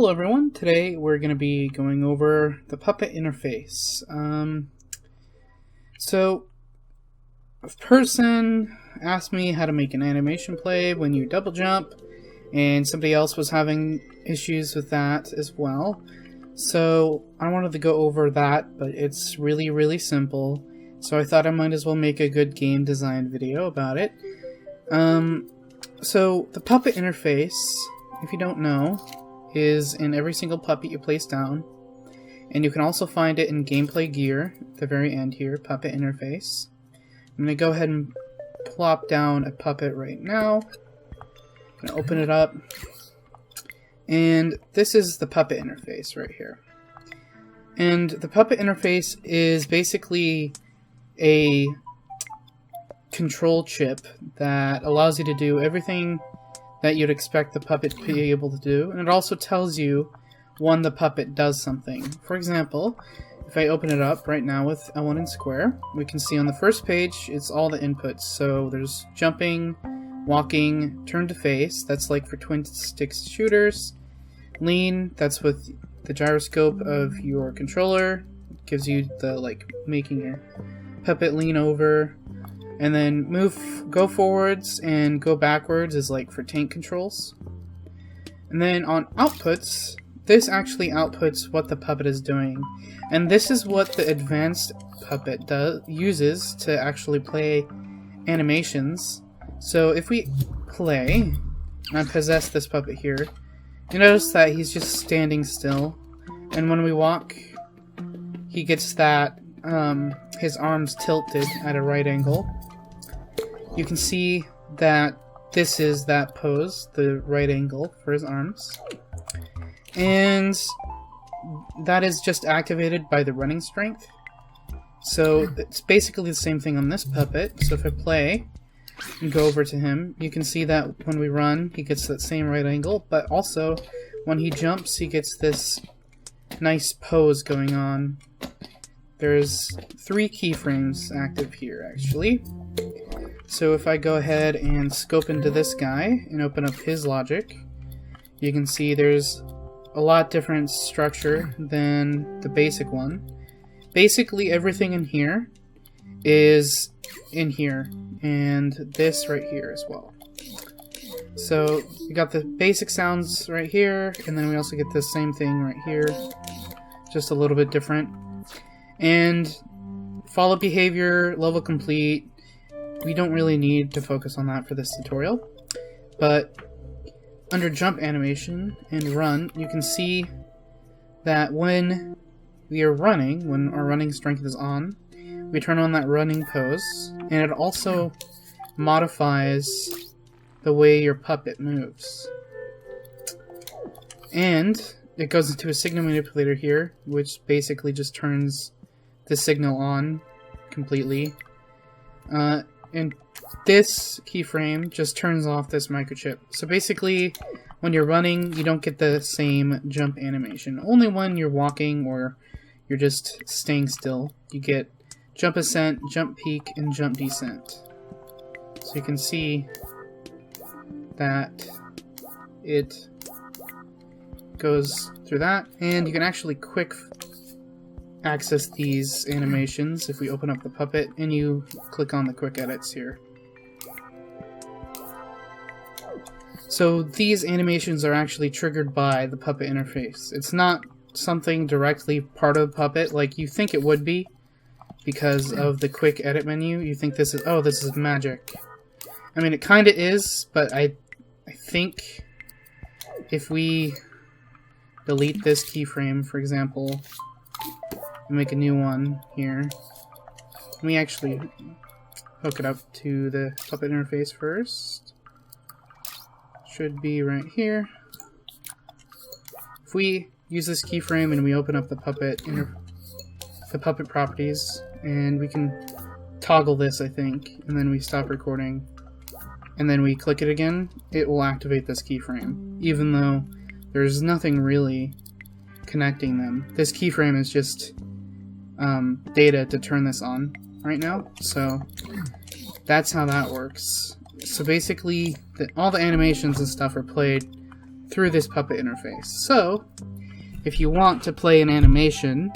Hello everyone, today we're going to be going over the Puppet interface. So, a person asked me how to make an animation play when you double jump, and somebody else was having issues with that as well. So, I wanted to go over that, but it's really simple. So I thought I might as well make a good game design video about it. So, the Puppet interface, if you don't know, is in every single puppet you place down, and you can also find it in gameplay gear at the very end here, puppet interface. I'm going to go ahead and plop down a puppet right now. I'm going to open it up, and this is the puppet interface right here. And the puppet interface is basically a control chip that allows you to do everything that you'd expect the puppet to be able to do, and it also tells you when the puppet does something. For example, if I open it up right now with L1 and square, we can see on the first page it's all the inputs. So there's jumping, walking, turn to face, that's like for twin stick shooters, lean, that's with the gyroscope of your controller, it gives you the like making your puppet lean over. And then move, go forwards and go backwards is like for tank controls. And then on outputs, this actually outputs what the puppet is doing. And this is what the advanced puppet uses to actually play animations. So if we play, and I possess this puppet here, you notice that he's just standing still. And when we walk, he gets that, his arms tilted at a right angle. You can see that this is that pose, the right angle for his arms. And that is just activated by the running strength. So it's basically the same thing on this puppet. So if I play and go over to him, you can see that when we run, he gets that same right angle, but also when he jumps, he gets this nice pose going on. There's 3 keyframes active here, actually. So if I go ahead and scope into this guy and open up his logic, you can see there's a lot different structure than the basic one. Basically everything in here is in here, and this right here as well. So we got the basic sounds right here, and then we also get the same thing right here, just a little bit different. And follow behavior, level complete, we don't really need to focus on that for this tutorial, but under jump animation and run, you can see that when we are running, when our running strength is on, we turn on that running pose, and it also modifies the way your puppet moves. And it goes into a signal manipulator here, which basically just turns the signal on completely. And this keyframe just turns off this microchip. So basically, when you're running, you don't get the same jump animation. Only when you're walking or you're just staying still. You get jump ascent, jump peak, and jump descent. So you can see that it goes through that. And you can actually quick access these animations if we open up the puppet and you click on the quick edits here. So these animations are actually triggered by the puppet interface. It's not something directly part of the puppet like you think it would be because of the quick edit menu. You think this is, oh, this is magic. I mean, it kind of is, but I think if we delete this keyframe, for example, make a new one here. Let me actually hook it up to the puppet interface first. Should be right here. If we use this keyframe and we open up the puppet properties, and we can toggle this, I think, and then we stop recording, and then we click it again, it will activate this keyframe, even though there's nothing really connecting them. This keyframe is just data to turn this on right now, so that's how that works. So basically, all the animations and stuff are played through this puppet interface. So, if you want to play an animation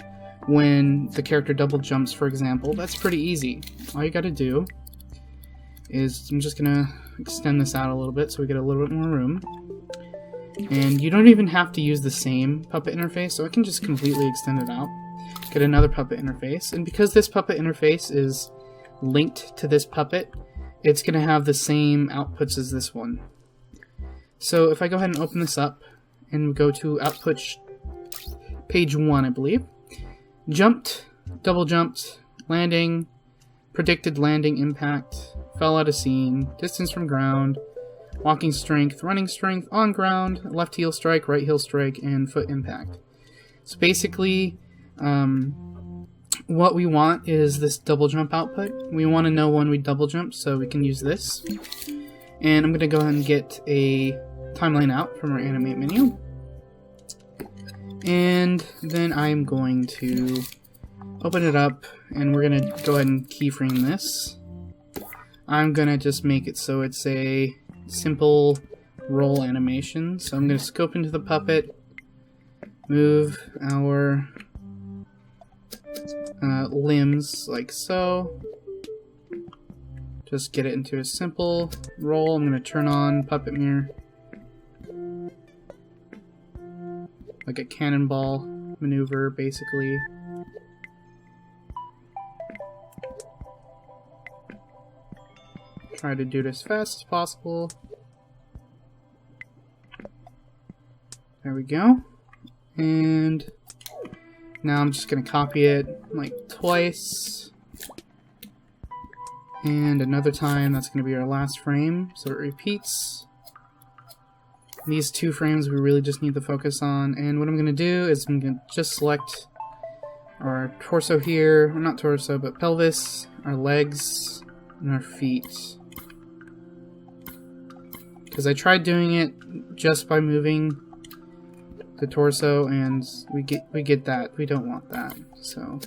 when the character double jumps, for example, that's pretty easy. All you gotta do is, I'm just gonna extend this out a little bit so we get a little bit more room. And you don't even have to use the same puppet interface, so I can just completely extend it out. Get another puppet interface, and because this puppet interface is linked to this puppet, it's gonna have the same outputs as this one. So if I go ahead and open this up and go to output page 1, I believe. Jumped, double jumped, landing, predicted landing impact, fell out of scene, distance from ground, walking strength, running strength, on ground, left heel strike, right heel strike, and foot impact. So basically, what we want is this double jump output. We want to know when we double jump, so we can use this. And I'm going to go ahead and get a timeline out from our animate menu. And then I'm going to open it up, and we're going to go ahead and keyframe this. I'm going to just make it so it's a simple roll animation. So I'm going to scope into the puppet, move our limbs like so. Just get it into a simple roll. I'm going to turn on puppet mirror, like a cannonball maneuver, basically. Try to do it as fast as possible. There we go. And now I'm just going to copy it like twice. And another time, that's going to be our last frame, so it repeats. These 2 frames we really just need to focus on, and what I'm going to do is I'm going to just select our torso here, well, not torso, but pelvis, our legs, and our feet. Because I tried doing it just by moving the torso, and we get that. We don't want that, so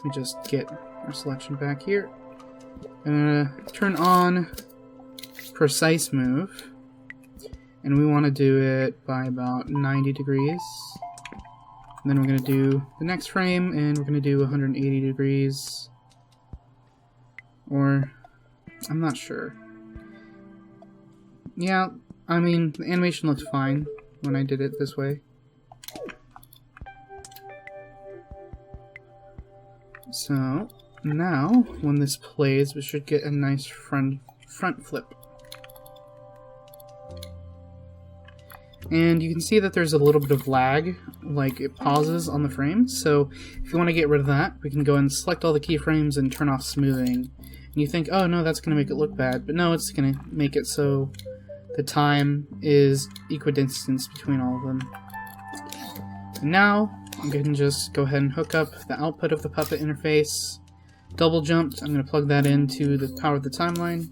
we just get our selection back here. I'm going to turn on precise move, and we want to do it by about 90 degrees. And then we're going to do the next frame, and we're going to do 180 degrees. Or, I'm not sure. Yeah, I mean, the animation looked fine when I did it this way. So, now, when this plays, we should get a nice front flip. And you can see that there's a little bit of lag, like it pauses on the frame. So if you want to get rid of that, we can go and select all the keyframes and turn off smoothing. And you think, oh no, that's going to make it look bad. But no, it's going to make it so the time is equidistant between all of them. And now, I'm going to just go ahead and hook up the output of the puppet interface. Double jumped, I'm going to plug that into the power of the timeline.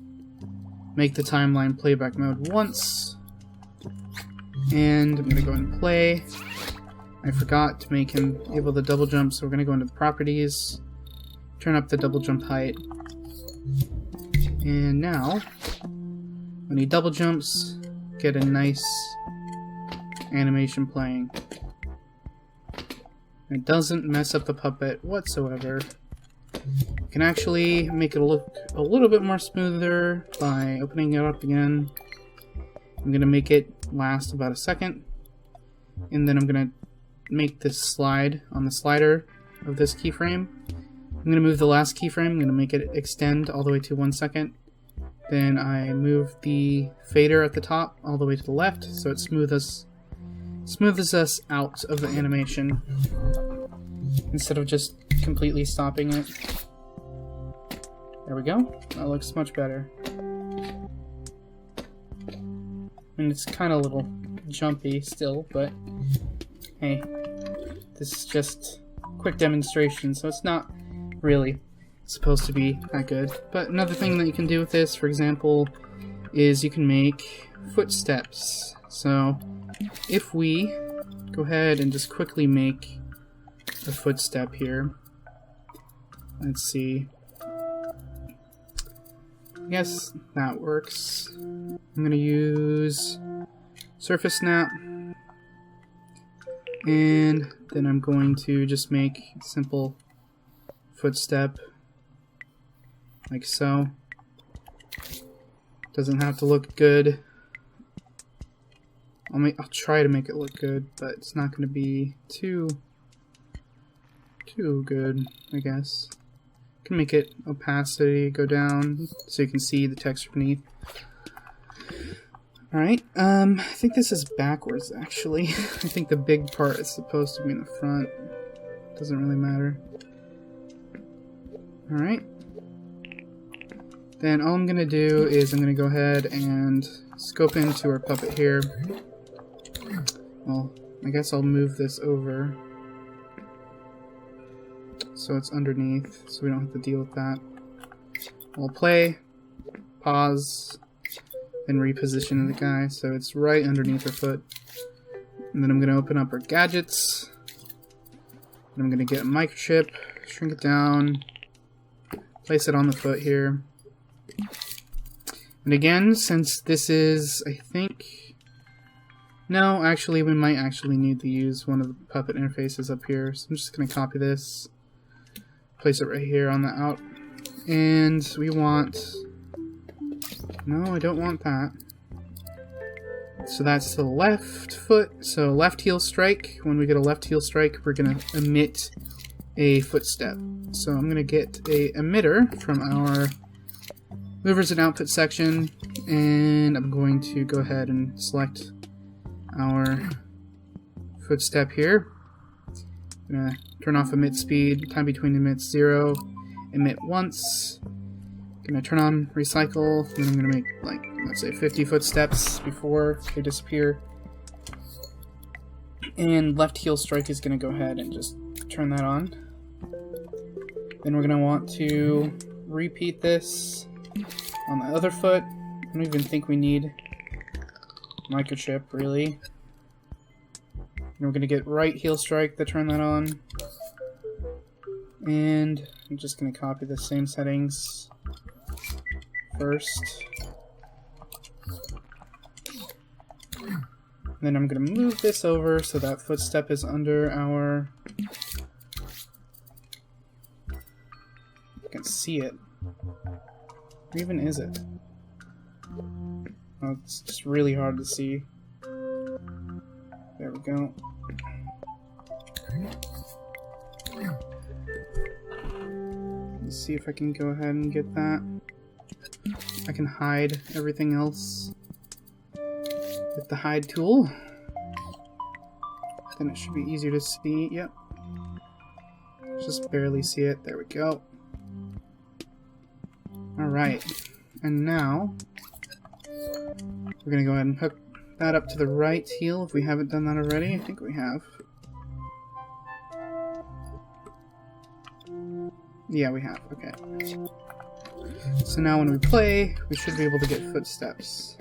Make the timeline playback mode once. And I'm going to go and play. I forgot to make him able to double jump, so we're going to go into the properties. Turn up the double jump height. And now, when he double jumps, get a nice animation playing. It doesn't mess up the puppet whatsoever. You can actually make it look a little bit more smoother by opening it up again. I'm going to make it last about a second, and then I'm going to make this slide on the slider of this keyframe. I'm going to move the last keyframe, I'm going to make it extend all the way to 1 second. Then I move the fader at the top all the way to the left, so it smooths us out of the animation instead of just completely stopping it. There we go. That looks much better. And it's kind of a little jumpy still, but hey, this is just a quick demonstration, so it's not really supposed to be that good. But another thing that you can do with this, for example, is you can make footsteps. So if we go ahead and just quickly make a footstep here, let's see. I guess that works. I'm going to use surface snap. And then I'm going to just make a simple footstep, like so. Doesn't have to look good. I'll try to make it look good, but it's not going to be too good, I guess. Can make it opacity go down so you can see the texture beneath. Alright, I think this is backwards actually. I think the big part is supposed to be in the front. Doesn't really matter. Alright. Then all I'm gonna do is I'm gonna go ahead and scope into our puppet here. Well, I guess I'll move this over so it's underneath, so we don't have to deal with that. I'll play, pause, and reposition the guy so it's right underneath our foot. And then I'm going to open up our gadgets. And I'm going to get a microchip, shrink it down, place it on the foot here. And again, since this is, I think... No, actually, we might actually need to use one of the puppet interfaces up here. So I'm just going to copy this. Place it right here on the out. And we want... No, I don't want that. So that's the left foot. So left heel strike. When we get a left heel strike, we're going to emit a footstep. So I'm going to get a emitter from our movers and output section. And I'm going to go ahead and select our footstep here. I'm going to turn off emit speed, time between emits 0, emit once. I'm going to turn on recycle, and I'm going to make, like, let's say 50 footsteps before they disappear. And left heel strike is going to go ahead and just turn that on. Then we're going to want to repeat this on the other foot. I don't even think we need microchip, really. And we're going to get right heel strike to turn that on. And I'm just going to copy the same settings first. Then I'm going to move this over so that footstep is under our... You can see it. Where even is it? Oh, it's just really hard to see. There we go. Let's see if I can go ahead and get that. I can hide everything else with the hide tool. Then it should be easier to see. Yep. Just barely see it. There we go. Alright. And now we're going to go ahead and hook that up to the right heel if we haven't done that already. I think we have. Yeah, we have. Okay. So now when we play, we should be able to get footsteps.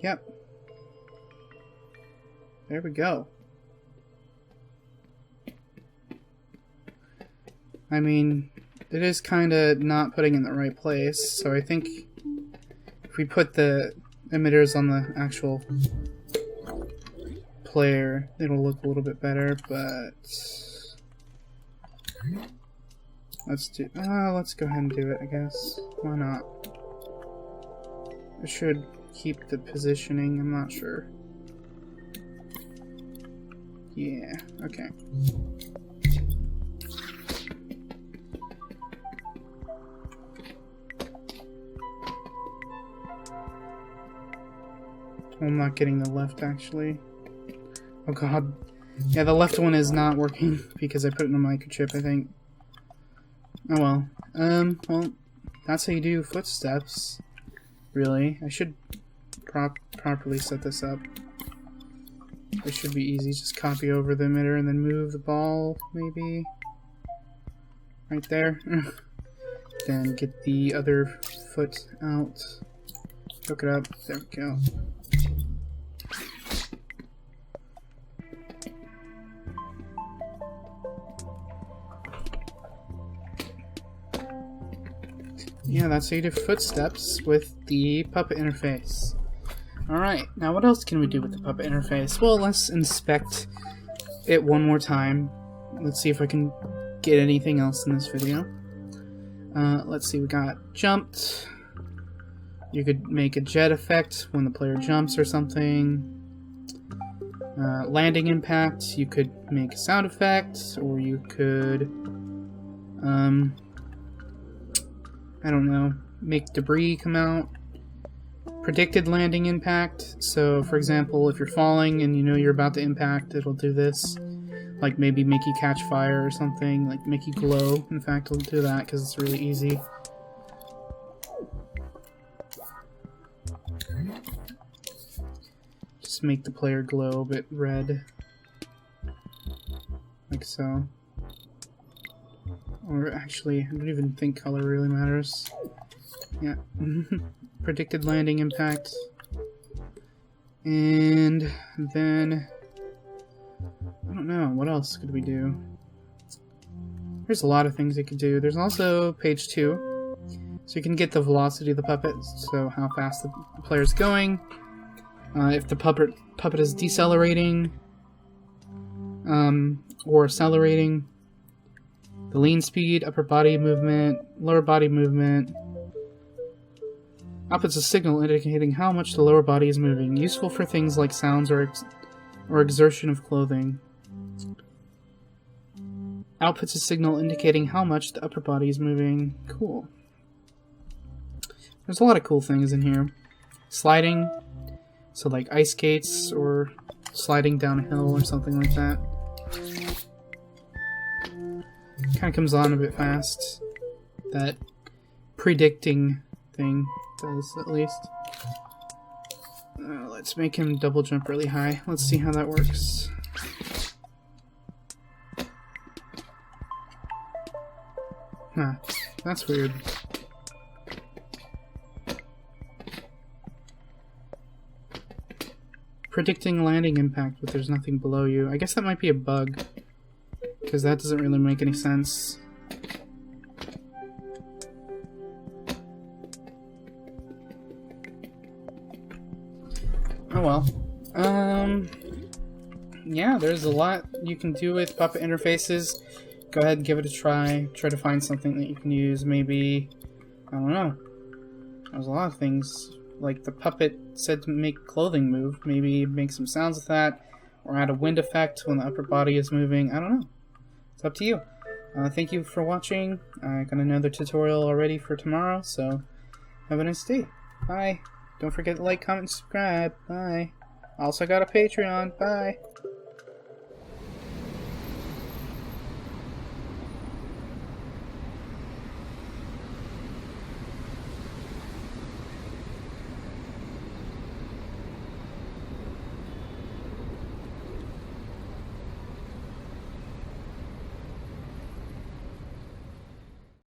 Yep. There we go. I mean, it is kind of not putting in the right place, so I think if we put the emitters on the actual player, it'll look a little bit better, but let's go ahead and do it, I guess. Why not? It should keep the positioning, I'm not sure. Yeah, okay. I'm not getting the left, actually. Oh god. Yeah, the left one is not working because I put it in a microchip, I think. Oh well. Well, that's how you do footsteps, really. I should properly set this up. It should be easy. Just copy over the emitter and then move the ball, maybe. Right there. Then get the other foot out. Hook it up. There we go. yeah, that's how you do footsteps with the puppet interface. Alright, now what else can we do with the puppet interface? Well, let's inspect it one more time. Let's see if I can get anything else in this video. Let's see, we got jumped. You could make a jet effect when the player jumps or something. Landing impact, you could make a sound effect, or you could, I don't know, make debris come out. Predicted landing impact, so for example, if you're falling and you know you're about to impact, it'll do this. Like maybe make you catch fire or something, like make you glow. In fact, it'll do that because it's really easy. Just make the player glow a bit red. Like so. Or actually, I don't even think color really matters. Yeah. Predicted landing impact. And then... I don't know, what else could we do? There's a lot of things you could do. There's also page 2. So you can get the velocity of the puppet, so how fast the player's going. If the puppet is decelerating or accelerating. The lean speed, upper body movement, lower body movement. Outputs a signal indicating how much the lower body is moving. Useful for things like sounds or exertion of clothing. Outputs a signal indicating how much the upper body is moving. Cool. There's a lot of cool things in here. Sliding, so like ice skates or sliding down a hill or something like that. Kind of comes on a bit fast. That predicting thing does, at least. Let's make him double jump really high. Let's see how that works. Huh, that's weird. Predicting landing impact, but there's nothing below you. I guess that might be a bug, because that doesn't really make any sense. Oh well. Yeah, there's a lot you can do with puppet interfaces. Go ahead and give it a try. Try to find something that you can use. Maybe, I don't know. There's a lot of things. Like the puppet said to make clothing move. Maybe make some sounds with that. Or add a wind effect when the upper body is moving. I don't know. It's up to you. Thank you for watching. I got another tutorial already for tomorrow, so have a nice day. Bye. Don't forget to like, comment, and subscribe. Bye. Also got a Patreon. Bye.